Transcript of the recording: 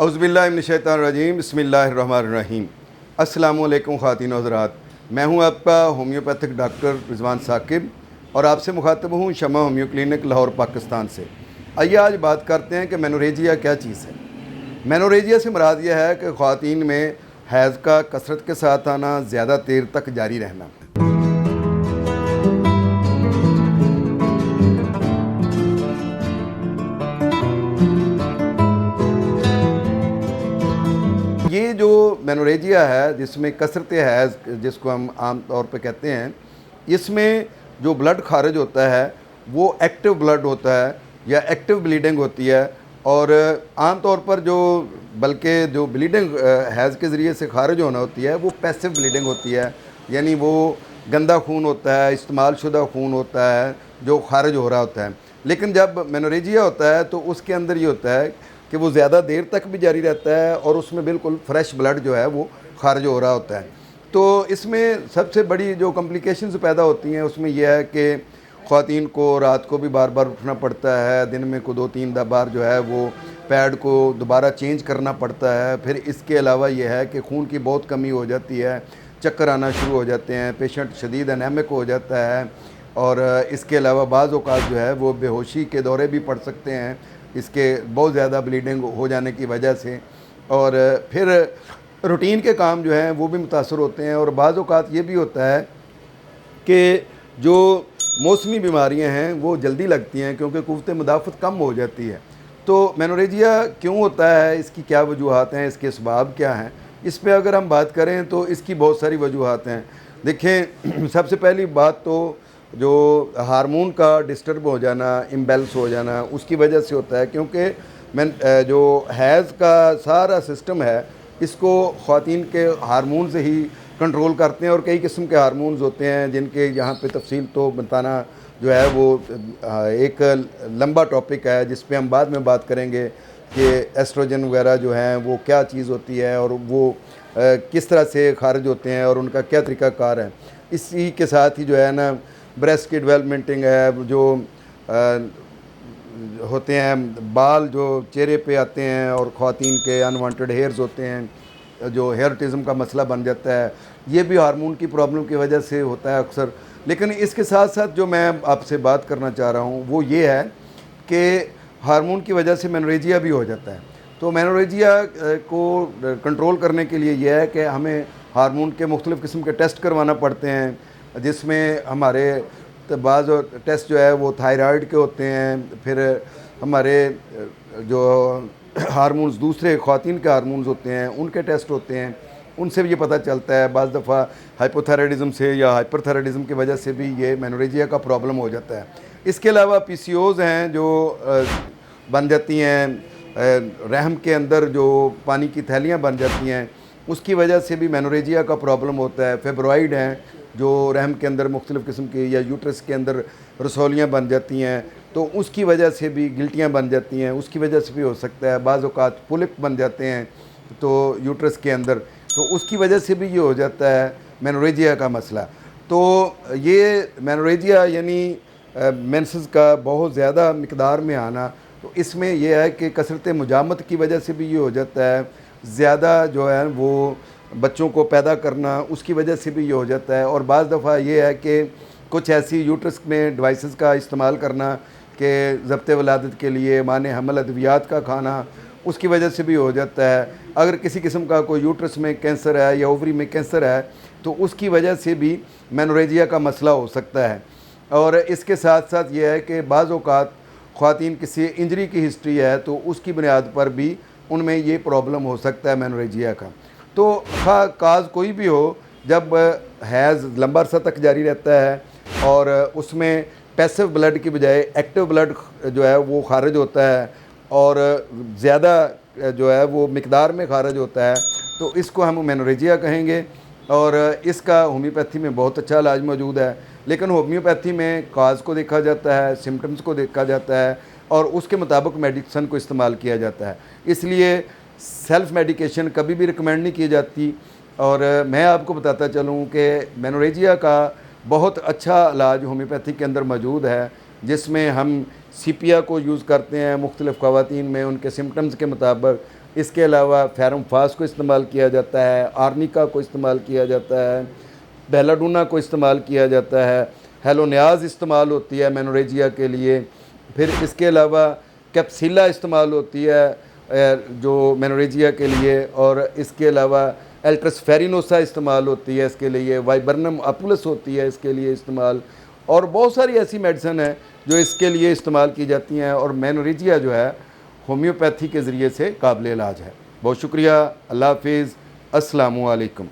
औज़ुबिल्लाहिमिनश्शैतानिर्रजीम बिस्मिल्लाहिर्रहमानिर्रहीम। अस्सलामुअलैकुम ख़वातीन और हज़रात, मैं हूं आपका होम्योपैथिक डॉक्टर रिज़वान साकिब और आपसे मुखातब हूं शमा होम्यो क्लिनिक लाहौर पाकिस्तान से। आइए आज बात करते हैं कि मेनोरेजिया क्या चीज़ है। मेनोरेजिया से मुराद यह है कि ख़वातीन में हैज़ का कसरत के साथ आना, ज़्यादा देर तक जारी रहना। ये जो मेनोरेजिया है जिसमें कसरत हैज़ जिसको हम आम तौर पे कहते हैं, इसमें जो ब्लड खारिज होता है वो एक्टिव ब्लड होता है या एक्टिव ब्लीडिंग होती है। और आम तौर पर बल्कि जो ब्लीडिंग हैज़ के ज़रिए से खारिज होना होती है वो पैसिव ब्लीडिंग होती है, यानी वो गंदा खून होता है, इस्तेमाल शुदा खून होता है जो खारिज हो रहा होता है। लेकिन जब मेनोरेजिया होता है तो उसके अंदर ये होता है कि वो ज़्यादा देर तक भी जारी रहता है और उसमें बिल्कुल फ्रेश ब्लड जो है वो खारिज हो रहा होता है। तो इसमें सबसे बड़ी जो कॉम्प्लिकेशंस पैदा होती हैं उसमें यह है कि ख़वातीन को रात को भी बार बार उठना पड़ता है, दिन में को 2-3 बार जो है वो पैड को दोबारा चेंज करना पड़ता है। फिर इसके अलावा यह है कि खून की बहुत कमी हो जाती है, चक्कर आना शुरू हो जाते हैं, पेशेंट शदीद एनेमिक हो जाता है और इसके अलावा बाज़ औक़ात जो है वो बेहोशी के दौरे भी पड़ सकते हैं इसके बहुत ज़्यादा ब्लीडिंग हो जाने की वजह से। और फिर रूटीन के काम जो हैं वो भी मुतासर होते हैं। और बाज़ औक़ात ये भी होता है कि जो मौसमी बीमारियां हैं वो जल्दी लगती हैं क्योंकि क़ुव्वत मुदाफ़त कम हो जाती है। तो मेनोरेजिया क्यों होता है, इसकी क्या वजूहात हैं, इसके असबाब क्या हैं, इस पर अगर हम बात करें तो इसकी बहुत सारी वजूहात हैं। देखें, सबसे पहली बात तो जो हार्मोन का डिस्टर्ब हो जाना, इम्बैलेंस हो जाना, उसकी वजह से होता है क्योंकि जो हैज़ का सारा सिस्टम है इसको ख़वातीन के हार्मोन से ही कंट्रोल करते हैं। और कई किस्म के हार्मोन्स होते हैं जिनके यहाँ पे तफसील तो बताना जो है वो एक लंबा टॉपिक है जिस पे हम बाद में बात करेंगे कि एस्ट्रोजन वगैरह जो हैं वो क्या चीज़ होती है और वो किस तरह से खारिज होते हैं और उनका क्या तरीक़ाकार है। इसी के साथ ही जो है ना ब्रेस्ट की डेवलपमेंटिंग है, जो होते हैं बाल जो चेहरे पे आते हैं और ख़वातीन के अनवांटेड हेयर्स होते हैं, जो हेयरटिज़म का मसला बन जाता है, ये भी हार्मोन की प्रॉब्लम की वजह से होता है अक्सर। लेकिन इसके साथ साथ जो मैं आपसे बात करना चाह रहा हूँ वो ये है कि हार्मोन की वजह से मेनोरेजिया भी हो जाता है। तो मेनोरेजिया को कंट्रोल करने के लिए यह है कि हमें हार्मोन के मुख्तलिफ़ किस्म के टेस्ट करवाना पड़ते हैं, जिसमें हमारे बाज़ टेस्ट जो है वो थायराइड के होते हैं। फिर हमारे जो हार्मोन्स दूसरे ख़वातीन के हार्मोन्स होते हैं उनके टेस्ट होते हैं, उनसे भी ये पता चलता है। बाज़ दफ़ा हाइपोथायराइडिज़म से या हाइपरथायराइडिज़म की वजह से भी ये मेनोरेजिया का प्रॉब्लम हो जाता है। इसके अलावा पीसीओज़ हैं जो बन जाती हैं रहम के अंदर, जो पानी की थैलियाँ बन जाती हैं, उसकी वजह से भी मेनोरेजिया का प्रॉब्लम होता है। फेब्रॉइड हैं जो रहम के अंदर मुख्तलिफ़ किस्म की या यूट्रस के अंदर रसौलियाँ बन जाती हैं, तो उसकी वजह से भी गिल्टियाँ बन जाती हैं, उसकी वजह से भी हो सकता है। बाज़ औक़ात पुलिप बन जाते हैं तो यूट्रस के अंदर, तो उसकी वजह से भी ये हो जाता है मेनोरेजिया का मसला। तो ये मेनोरेजिया यानी मेंसेस का बहुत ज़्यादा मिक़दार में आना, तो इसमें यह है कि कसरत मुजामत की वजह से भी ये हो जाता है। ज़्यादा जो है वो बच्चों को पैदा करना, उसकी वजह से भी ये हो जाता है। और बाज़ दफ़ा ये है कि कुछ ऐसी यूट्रस में डिवाइसेस का इस्तेमाल करना कि ज़ब्त वलादत के लिए माने हमल अद्वियात का खाना, उसकी वजह से भी हो जाता है। अगर किसी किस्म का कोई यूट्रस में कैंसर है या ओवरी में कैंसर है तो उसकी वजह से भी मेनोरेजिया का मसला हो सकता है। और इसके साथ साथ ये है कि बाज़ औक़ात ख़वातीन किसी इंजरी की हिस्ट्री है तो उसकी बुनियाद पर भी उनमें ये प्रॉब्लम हो सकता है मेनोरेजिया का। तो काज कोई भी हो, जब हैज़ लंबा अरसा तक जारी रहता है और उसमें पैसिव ब्लड की बजाय एक्टिव ब्लड जो है वो खारिज होता है और ज़्यादा जो है वो मिक़दार में खारिज होता है, तो इसको हम मेनोरेजिया कहेंगे। और इसका होम्योपैथी में बहुत अच्छा इलाज मौजूद है। लेकिन होम्योपैथी में काज को देखा जाता है, सिम्टम्स को देखा जाता है और उसके मुताबिक मेडिसन को इस्तेमाल किया जाता है। इसलिए सेल्फ़ मेडिकेशन कभी भी रिकमेंड नहीं की जाती। और मैं आपको बताता चलूँ कि मेनोरेजिया का बहुत अच्छा इलाज होम्योपैथी के अंदर मौजूद है, जिसमें हम सीपिया को यूज़ करते हैं मुख्तलिफ़ ख़वातीन में उनके सिम्टम्स के मुताबिक इसके अलावा फेरम फास को इस्तेमाल किया जाता है, आर्निका को इस्तेमाल किया जाता है, बेलाडोना को इस्तेमाल किया जाता है, हेलोनियाज इस्तेमाल होती है मेनोरेजिया के लिए। फिर इसके अलावा कैप्सिला इस्तेमाल होती है जो मेनोरेजिया के लिए, और इसके अलावा एल्ट्रस फेरिनोसा इस्तेमाल होती है इसके लिए, वाइबर्नम अपुलस होती है इसके लिए इस्तेमाल, और बहुत सारी ऐसी मेडिसिन है जो इसके लिए इस्तेमाल की जाती हैं। और मेनोरेजिया जो है होम्योपैथी के ज़रिए से काबिल इलाज है। बहुत शुक्रिया। अल्लाह हाफिज़। अस्सलामु अलैकुम।